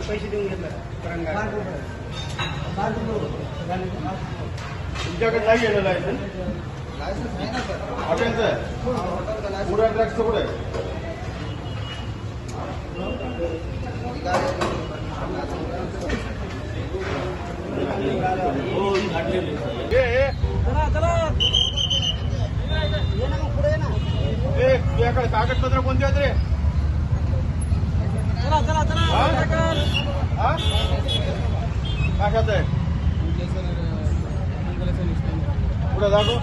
पैसे देऊन घेतलं तुमच्याकडे नाही गेलेलं आहे हॉटेलचं पुढे ड्रग्सचं कुठे तुझ्याकडे कागदपत्र कोणते आहेत रे कशाच आहे पुढे दाखव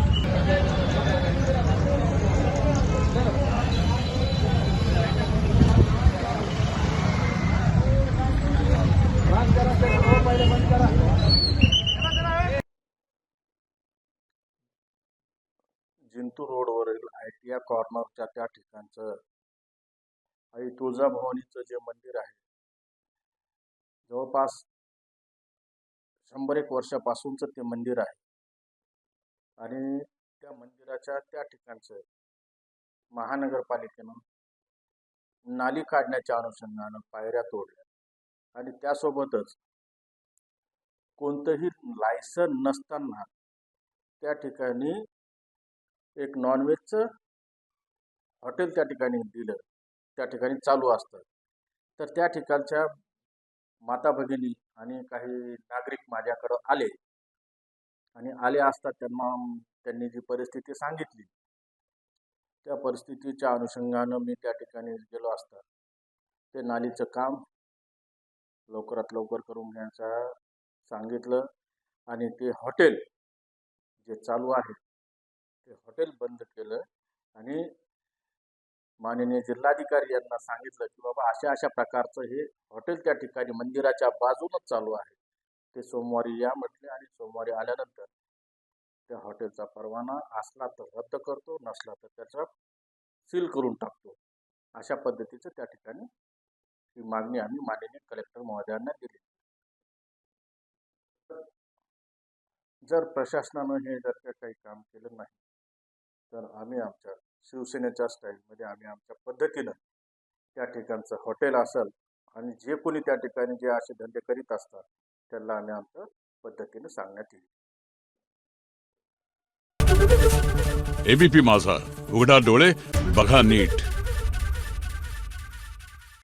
जिंतूर रोडवरील ITI कॉर्नरच्या त्या ठिकाणचं आई तुळजाभवानीचं जे मंदिर आहे जवळपास 100-1 वर्षापासूनचं ते मंदिर आहे आणि त्या मंदिराच्या त्या ठिकाणचं महानगरपालिकेनं नाली काढण्याच्या अनुषंगानं पायऱ्या तोडल्या आणि त्यासोबतच कोणतंही लायसन नसताना त्या ठिकाणी एक नॉनव्हेजचं हॉटेल त्या ठिकाणी दिलं त्या ठिकाणी चालू असतं तर त्या ठिकाणच्या माता भगिनी आणि काही नागरिक माझ्याकडं आले आणि आले असता त्यांनी जी परिस्थिती सांगितली त्या परिस्थितीच्या अनुषंगानं मी त्या ठिकाणी गेलो असता ते नालीचं काम लवकरात लवकर करून घ्यायचं सांगितलं आणि ते हॉटेल जे चालू आहे ते हॉटेल बंद केलं आणि माननीय जिल्हाधिकारी यांना सांगितलं की बाबा अशा अशा प्रकारचं हे हॉटेल त्या ठिकाणी मंदिराच्या बाजूनच चालू आहे ते सोमवारी या म्हटले आणि सोमवारी आल्यानंतर त्या हॉटेलचा परवाना असला तर रद्द करतो नसला तर त्याचा सील करून टाकतो अशा पद्धतीचं त्या ठिकाणी ही मागणी आम्ही माननीय कलेक्टर महोदयांना दिली जर प्रशासनानं हे जर काही काम केलं नाही तर आम्ही आमच्या शिवसेनेच्या स्टाईलमध्ये आम्ही आमच्या पद्धतीनं त्या ठिकाणचं हॉटेल असेल आणि जे कोणी त्या ठिकाणी जे असे धंदे करीत असतात त्यांना आम्ही आमच्या पद्धतीनं सांगण्यात येईल ABP माझा उघडा डोळे बघा नीट.